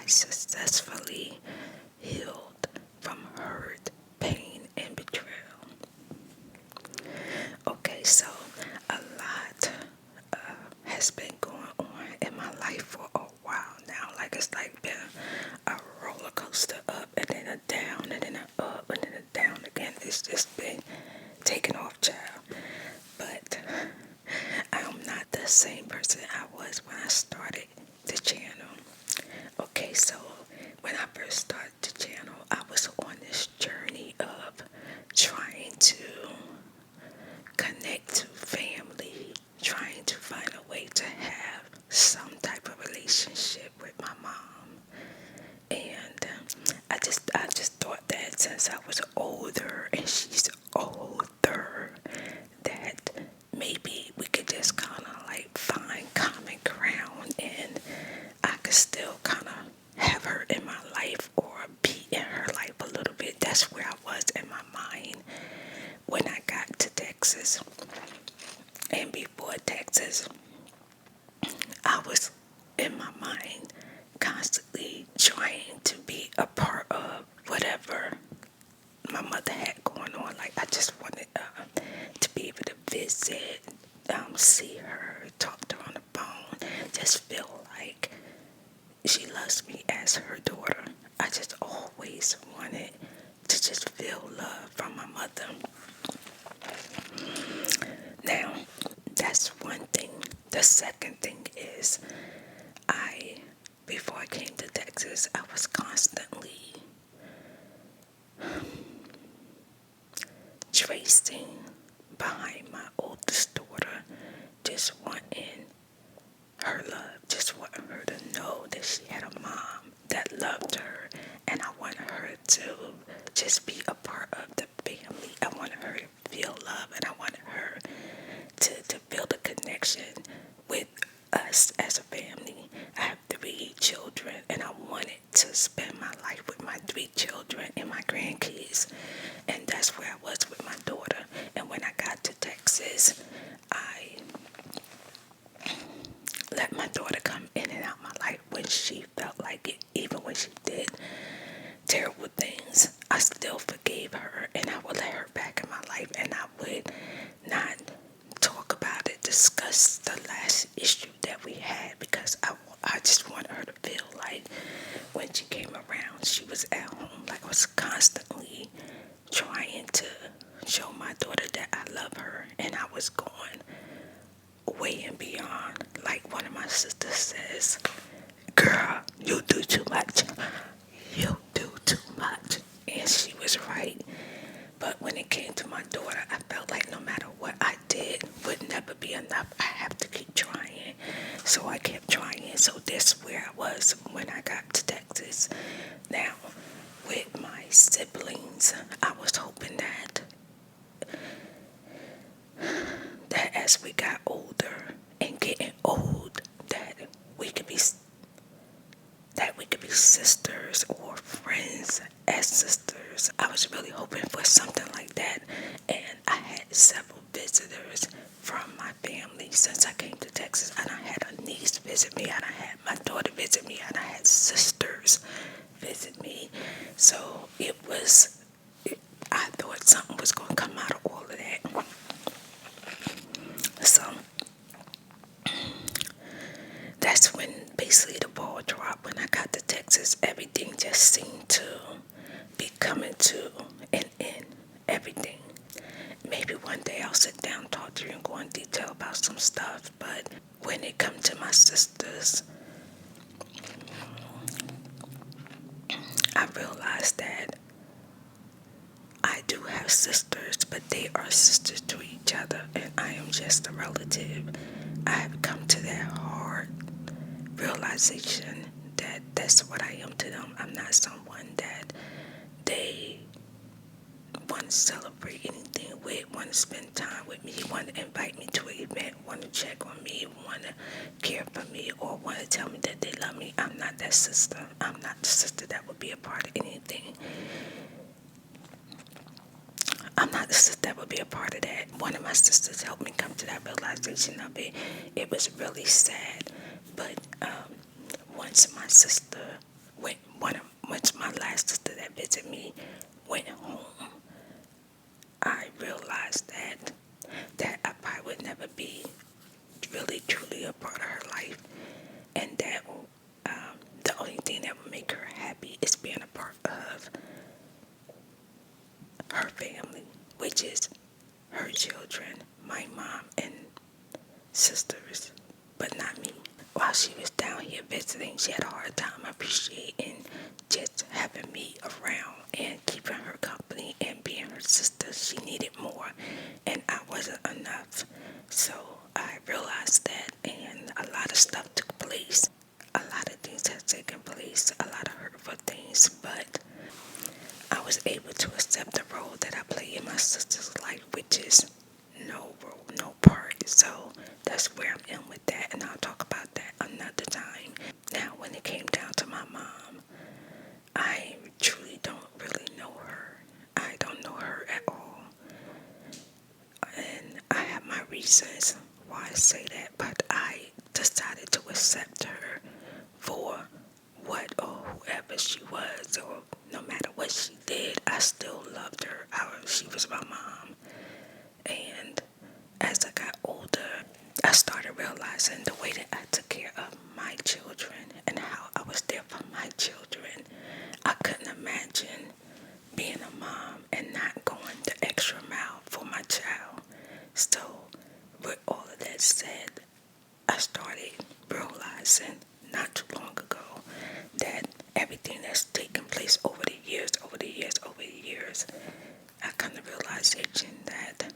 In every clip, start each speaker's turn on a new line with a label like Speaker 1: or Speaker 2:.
Speaker 1: successfully healed from hurt, pain, and betrayal. Okay, so a lot has been going on in my life for a while now. Like it's like been a roller coaster, up and then a down and then a up and then a down again. It's just been taking off, child. But I'm not the same person I was when I started the channel. Okay, so when I first started the channel, I was on this journey of trying to connect to family, trying to find a way to have some type of relationship with my mom. And I just thought that since I was older and she's older, that maybe we could just kind of like find common ground and I could still kind of have her in my life or be in her life a little bit. That's where I was in my mind when I got to Texas. And before Texas, I was in my mind constantly trying to be a part of whatever my mother had going on. Like I just wanted to be able to visit, see her, talk to her on the phone, just feel like she loves me as her daughter. I just always wanted to just feel love from my mother. Now, that's one thing. The second thing is before I came to Texas, I was constantly tracing behind my oldest daughter, just wanting her love, just wanting her to know that she had a mom that loved her, and I wanted her to just be a part of the family. I wanted her to feel love, and I wanted her to build a connection with us as a family. I have 3 children, and I wanted to spend my life with my 3 children and my grandkids, and that's where I was with my daughter. And when I got to Texas, I let my daughter come in and out my life when she felt like it. Even when she did terrible things, I still forgave her, and I would let her back in my life, and I would not talk about it, discuss the last issue that we had, because I just wanted her to feel like when she came around, she was at home. Like I was constantly trying to show my daughter that I love her, and I was going way and beyond. Like one of my sisters says, "Girl, you do too much. You do too much." And she was right. But when it came to my daughter, I felt like no matter what I did would never be enough. I have to keep trying. So I kept trying. So that's where I was when I got to Texas. Now, with my siblings, I was hoping that as we got older and getting old, that we could be sisters or friends as sisters. I was really hoping for something like that, and I had several visitors from my family since I came to Texas, and I had a niece visit me, and I had my daughter visit me, and I had sisters visit me. So I thought something was going to come out of all of that. So that's when basically the ball dropped. When I got to Texas, everything just seemed to be coming to an end. Everything. Maybe one day I'll sit down, talk to you, and go in detail about some stuff. But when it comes to my sisters, I realized that I do have sisters, but they are sisters to each other, and I am just a relative. I have come to that hard realization that that's what I am to them. I'm not someone that they want to celebrate anything with, want to spend time with me, want to invite me to an event, want to check on me, want to care for me, or want to tell me that they love me. I'm not that sister. I'm not the sister that would be a part of anything. I'm not the sister that would be a part of that. One of my sisters helped me come to that realization of it. It was really sad. But once my sister once my last sister that visited me went home, I realized that I probably would never be really truly a part of her life, and that the only thing that would make her happy is being a part of her family, which is her children, my mom and sisters, but not me. While she was down here visiting, she had a hard time appreciating just having me around and keeping her company and being her sister. She needed more, and I wasn't enough. So I realized that, and a lot of stuff took place. A lot of things have taken place, a lot of hurtful things, but I was able to accept the role that I play in my sister's life, which is no role, no part. So that's where I'm in with that, and I'll talk about that another time. Now, when it came down to my mom, I truly don't really know her. I don't know her at all. And I have my reasons why I say that, but I decided to accept her for what or whoever she was, or no matter what she did, I still loved her. She was my mom. And as I got older, I started realizing the way that I took care of my children and how I was there for my children. I couldn't imagine being a mom and not going the extra mile for my child. So, with all of that said, I started realizing not too long ago that everything that's taken place over the years, I come to realization that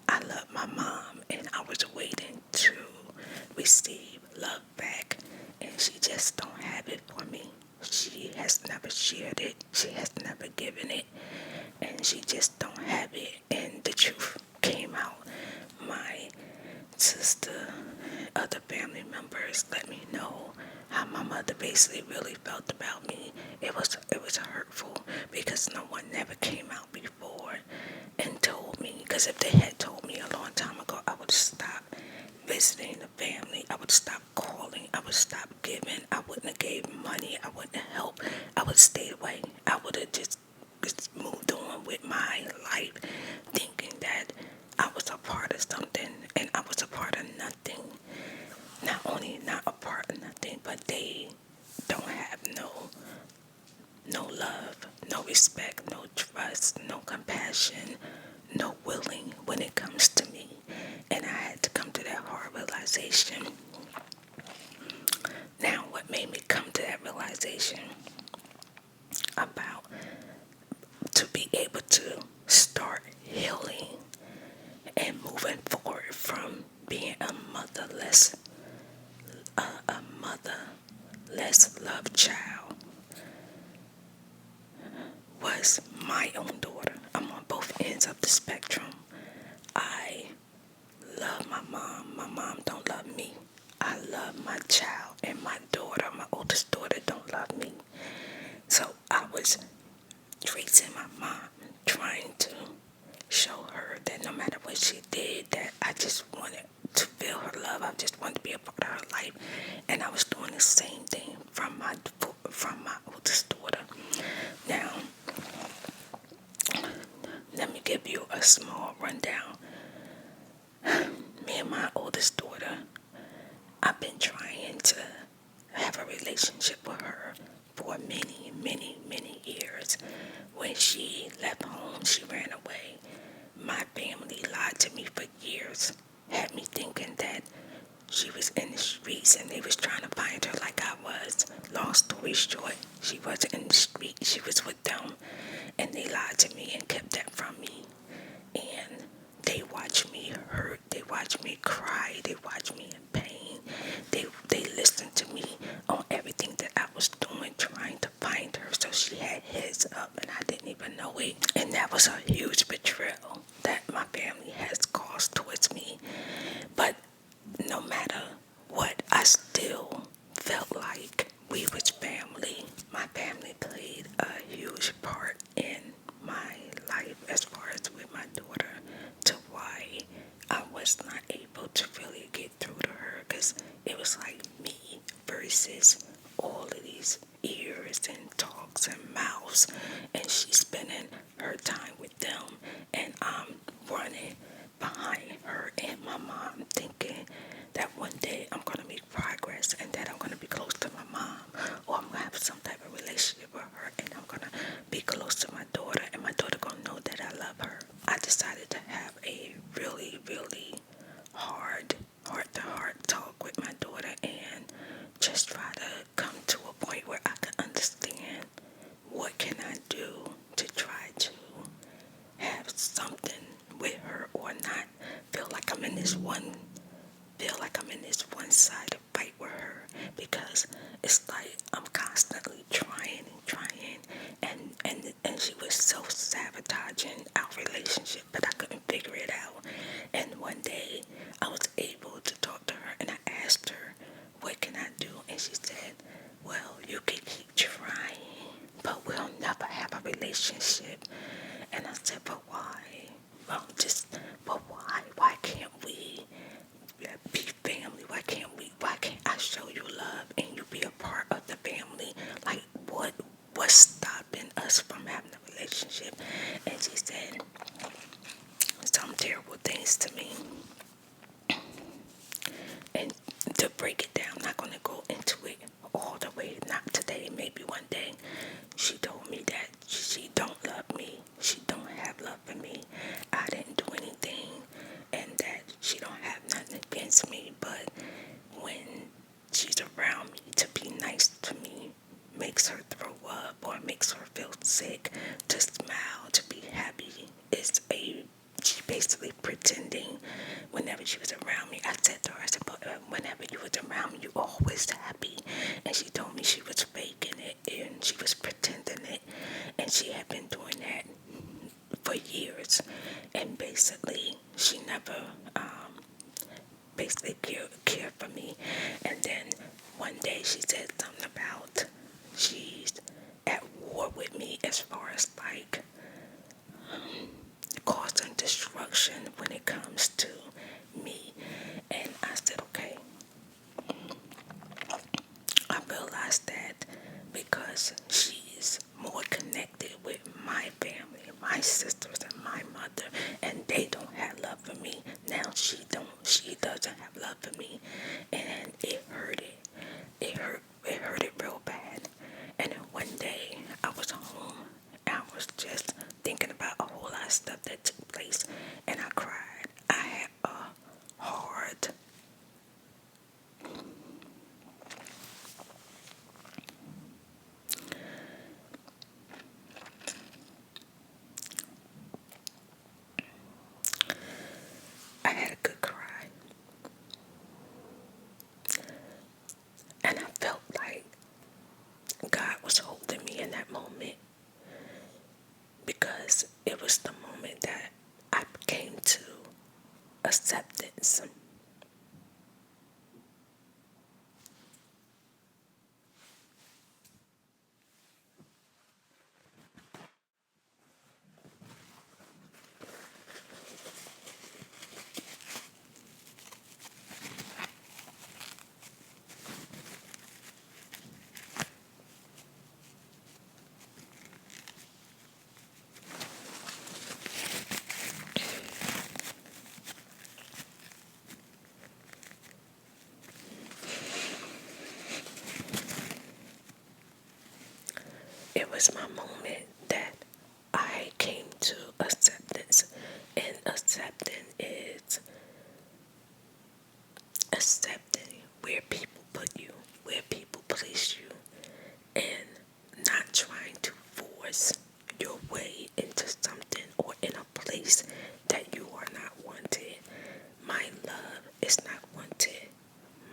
Speaker 1: I love my mom and I was waiting to receive love back, and she just don't have it for me. She has never shared it. She has never given it, and she just don't have it. And the truth came out. My sister, other family members let me know how my mother basically really felt about me. It was hurtful because no one never came out before and told me. Because if they had told me a long time ago, I would stop visiting the family. I would stop calling. I would stop giving. I wouldn't have gave money. I wouldn't have helped. I would stay away. I would have just moved on with my life, thinking that I was a part of something, and I was a part of nothing. Not only not a part of nothing, but they don't have no love, no respect, no trust, no compassion, no willing when it comes to me. And I had to come to that hard realization. Now, what made me come to that realization about to be able to start healing and moving forward from being a motherless loved child was my own daughter. I'm on both ends of the spectrum. I love my mom. My mom don't love me. I love my child, and my daughter, my oldest daughter, don't love me. So I was tracing my mom, trying to show her that no matter what she did, that I just wanted to feel her love. I just wanted to be a part of her life, and I was doing the same thing from my oldest daughter. Now, let me give you a small rundown. Me and my oldest daughter, I've been trying to have a relationship with her for many, many, many years. When she left home, she ran away. My family lied to me for years, had me thinking that she was in the streets and they was trying to find her like I was. Long story short, she wasn't in the street, she was with them, and they lied to me and kept that from me. And they watched me hurt, they watched me cry, they watched me in pain. They listened to me on everything that I was doing, trying to find her. So she had heads up and I didn't even know it. And that was a huge betrayal that my family has caused towards me. But no matter what, I still felt like we was family. My family played a huge part in my life as far as with my daughter, to why I was not able to really get through to her, because it was like me versus all of these fingers and talks and mouths, and she's spending her time with them, and I'm running behind her and my mom, thinking that one day I'm going to make progress and that I'm going to be close to my mom, or I'm going to have some type of relationship with her, and I'm going to be close to my daughter, and my daughter going to know that I love her. I decided to have a really, really heart-to-heart talk with my daughter and just try to come to a point where I can understand what can I do to try to have something with her, or not feel like I'm in this one-sided fight with her, because it's like I'm constantly trying and she was self-sabotaging our relationship, but I couldn't figure it out. And one day I was able to talk to her, and I asked her, what can I do? And she said, well, you can keep trying, but we'll never have a relationship. And I said, but why? But why? Why can't we be family? Why can't I show you love and you be a part of the family? Like, what's stopping us from having a relationship? And she said some terrible things to me. And to break it down, I'm not going to go into it all the way, not today, maybe one day. She told me that she don't love me, she don't have love for me, I didn't do anything, and that she don't have nothing against me, but when she's around me, to be nice to me makes her throw up or makes her feel sick. To smile, to be happy, she basically pretending whenever she was around me. I said to her, I said, but whenever you was around me, you always happy. And she told me she was faking it and she was pretending it. And she had been doing that for years. And basically, she never cared for me. And then one day she said something about she's at war with me, as far as like causing destruction when it comes to me. And I said, okay. I realized that because she's more connected with my family, my sisters and my mother, and they don't have love for me. Now she doesn't have love for me. And it hurt it real bad. And then one day I was home and I was just thinking about a whole lot of stuff that took place, and I cried. I had a hard I had a good cry. And I felt like God was holding me in that moment, because it was the moment that I came to acceptance. It was my moment that I came to acceptance. And acceptance is accepting where people put you, where people place you, and not trying to force your way into something or in a place that you are not wanted. My love is not wanted.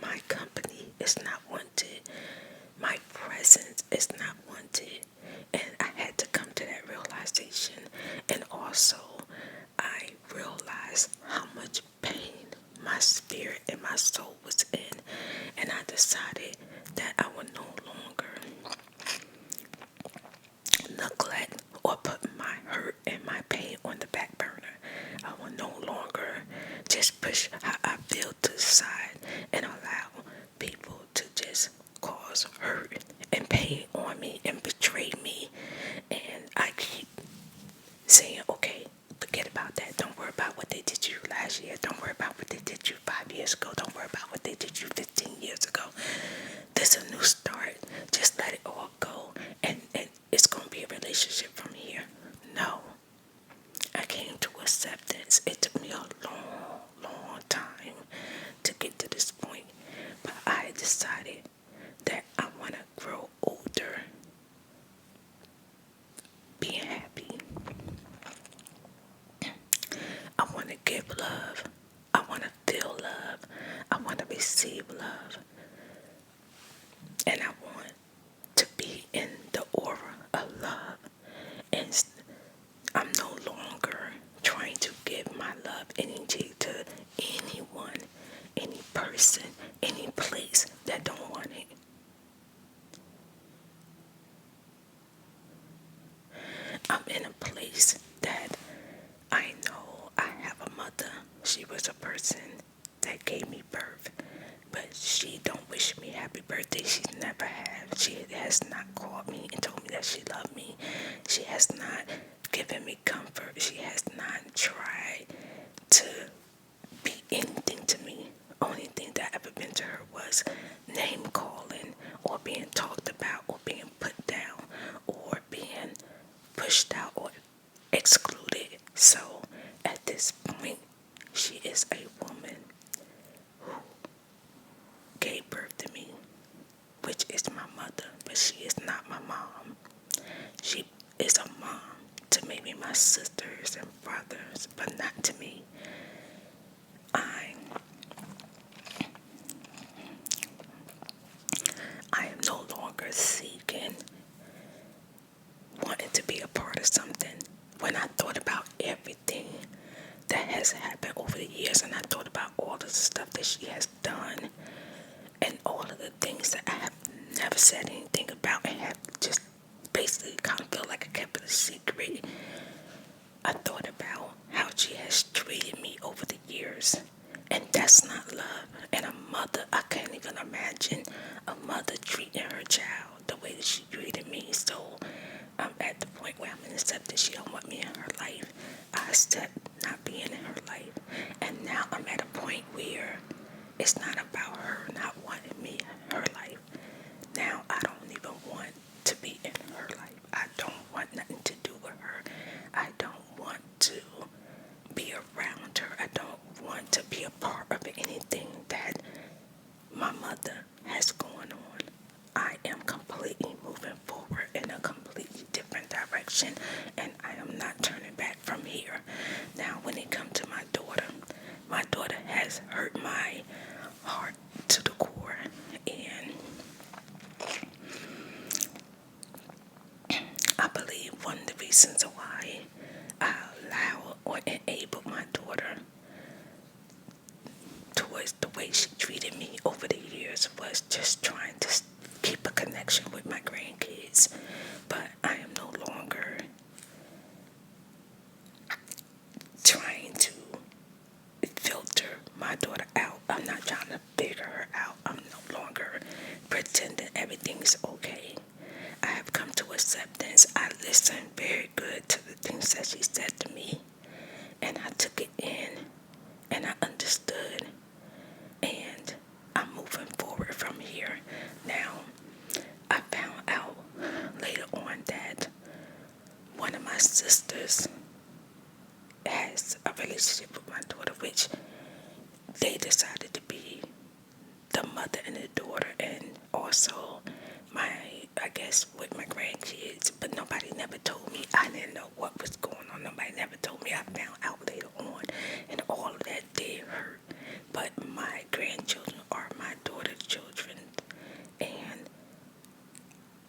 Speaker 1: My company is not wanted. My presence is not wanted. And I had to come to that realization. And also, I realized how much pain my spirit and my soul was in. And I decided that I would no longer neglect or put my hurt and my pain on the back burner. I will no longer just push how I feel to the side and allow people to just cause hurt and pain on me and saying, okay, forget about that. Don't worry about what they did to you last year. Don't worry about what they did to you 5 years ago. Don't worry about what they did to you 15 years ago. There's a new start. Just let it all go. And it's going to be a relationship from here. No. I came to acceptance. It took me a long time to get to this point. But I decided that I want to grow older being happy. I want to give love. I want to feel love. I want to receive love. And I want to be in the aura of love. And I'm no longer trying to give my love energy to anyone, any person, any place that don't want it. I'm in a place that I know I have a mother. She was a person that gave me birth, but she don't wish me happy birthday. She's never have. She has not called me and told me that she loved me. She has not given me comfort. She has not tried to be anything to me. Only thing that ever been to her was name calling, or being talked about, or being put down, or being pushed out or excluded. So at this point, she is a woman who gave birth to me, which is my mother, but she is not my mom. She is a mom to maybe my sisters and brothers, but not to me. I am no longer seeking, wanting to be a part of something. When I thought about everything that has happened over the years, and I thought about all of the stuff that she has done, and all of the things that I have never said anything about, and have just basically kind of felt like I kept it a secret, I thought about how she has treated me over the years. And that's not love. And a mother, I can't even imagine a mother treating her child the way that she treated me. So I'm at the point where I'm in acceptance. She don't want me in her life. I accept not being in her life. And now I'm at a point where it's not about her not wanting me in her life. Now I don't even want to be in her life. I don't want nothing to do with her. I don't want to be around her. I don't want to be a part of anything that my mother has going on. I am completely moving forward in a completely different direction, and I am not turning back from here. Now, when it comes to my daughter has hurt my heart to the core, and I believe one of the reasons why I allow or enable my daughter towards the way she treated me over the years was just trying to keep a connection with my grandkids. But I am no longer trying to filter my daughter out. I'm not trying to figure her out. I'm no longer pretending everything's okay. I have come to acceptance. I listened very good to the things that she said to me, and I took it in, and I understood, and I'm moving forward from here. Now, I found out later on that one of my sisters has a relationship with my daughter, which they decided to be the mother and the daughter, and also I guess with my grandkids, but nobody never told me. I didn't know what was going on. Nobody never told me. I found out later on, and all of that did hurt. But my grandchildren are my daughter's children, and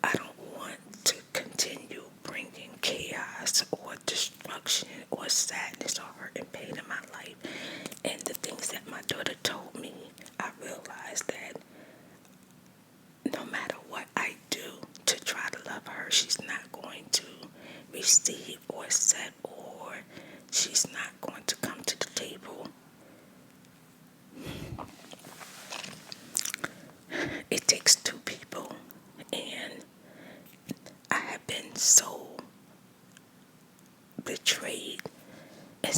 Speaker 1: I don't want to continue bringing chaos or destruction or sadness or hurt and pain in my life. And the things that my daughter told me, I realized that no matter what I do to try to love her, she's not going to receive or accept, or she's not going to come to the table. It takes two people, and I have been so betrayed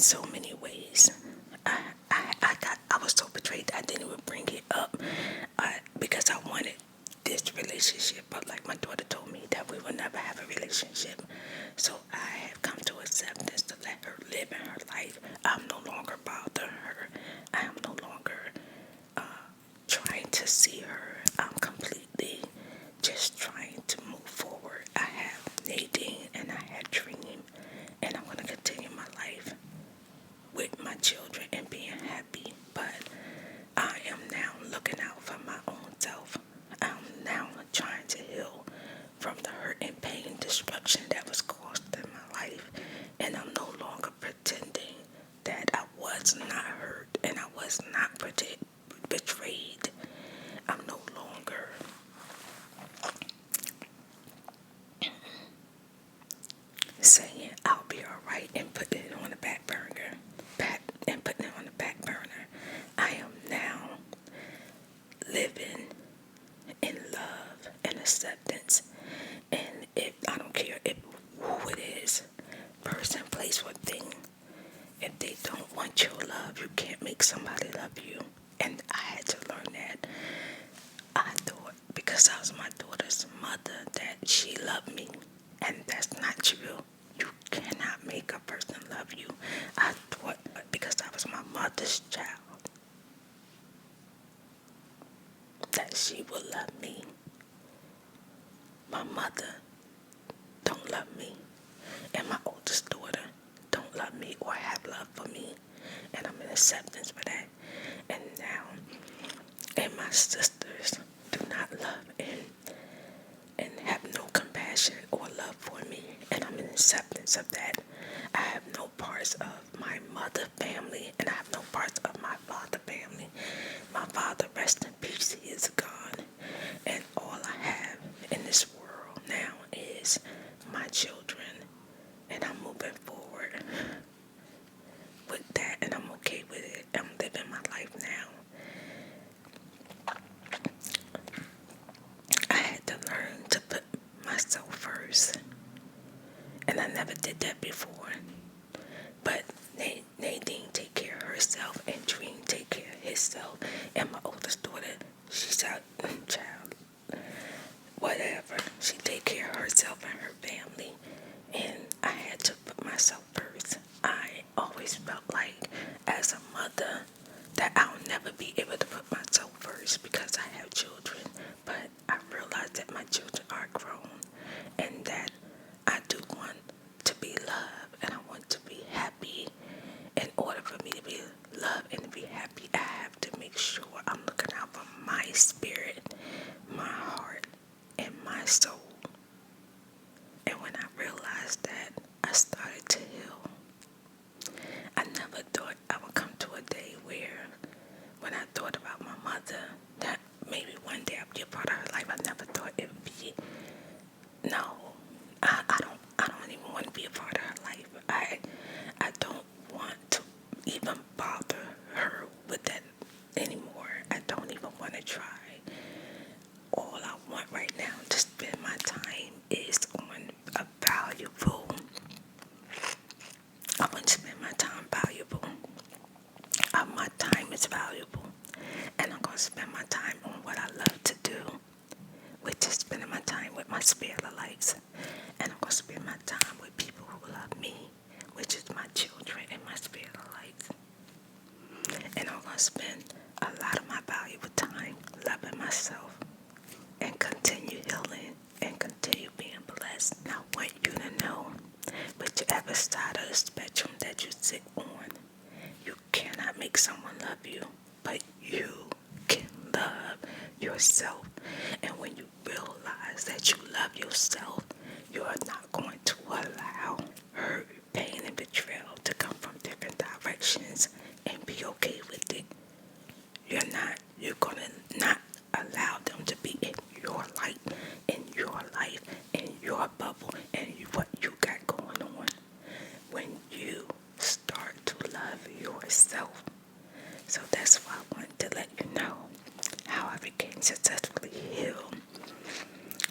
Speaker 1: so many ways. I was so betrayed that I didn't even bring it up because I wanted this relationship. But like my daughter told me that we will never have a relationship. So I have come to acceptance to let her live in her life. I'm no longer bothering her. I am no longer trying to see her. I'm completely just trying to move forward. I have Nadine and I had Dream, and I'm going to continue my life with my children and being happy. But I am now looking out for my own self. I'm now trying to heal from the hurt and pain and destruction that was caused in my life. And I'm no longer pretending that I was not hurt and I was not betrayed. I'm no longer saying I'll be alright and putting it on the back burner. I am now living in love and acceptance. And if I don't care if who it is, person, place, or thing, if they don't want your love, you can't make somebody love you. And I had to learn that. I thought because I was my daughter's mother that she loved me, and that's not true. You cannot make a person love you. I thought because I was my mother's child that she would love me. My mother don't love me, and my oldest daughter don't love me or have love for me, and I'm in acceptance for that. And now, and my sisters do not love and have no compassion or love for me, and I'm in acceptance of that. I have no parts of my mother family, and I have no parts of my father family. My father, rest in peace, he is gone, and all I have in this world now is my children, and I'm moving forward with that, and I'm okay with it. I'm living my life now. I had to learn to put myself first, and I never did that before. But Nadine take care of herself, and Dream take care of himself, and my oldest daughter, she's a child, whatever. She take care of herself and her family, and I had to put myself first. I always felt like, as a mother, that I'll never be able to put myself first because I have children. But I realized that my children are grown, and that I do want to be loved, and I want to be happy. In order for me to be loved and to be happy, I have to make sure I'm looking out for my spirit, my heart, and my soul. And when I realized that, I started to heal. I never thought I would come to a day where, when I thought about my mother, that maybe one day I'd be a part of her life. I never thought it would be. No, I don't even want to be a part of her life. I don't want to even bother her with that anymore. I don't even want to try. All I want right now to spend my time is on a valuable. I want to spend my time valuable. My time is valuable, and I'm going to spend my time on what I love to do, which is spending my time with my spiritualites, and I'm going to spend my time with people who love me, which is my children and my spiritualites. And I'm going to spend a lot of my valuable time loving myself and continue healing and continue being blessed. And I want you to know, whichever side of the spectrum that you sit on, you cannot make someone love you, but you can love yourself. And when you realize that you love yourself, you are not going to allow hurt, pain, and betrayal to come from different directions and be okay with it. You're going to not allow them to be in your light, in your life, in your bubble, and what you got going on. When you start to love yourself. So that's why I wanted to let you know how I became successfully healed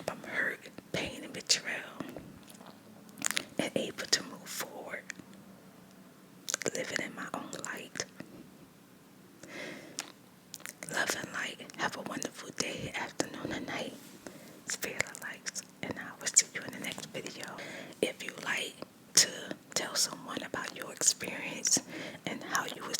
Speaker 1: from hurt, pain, and betrayal, and able to move forward, living you were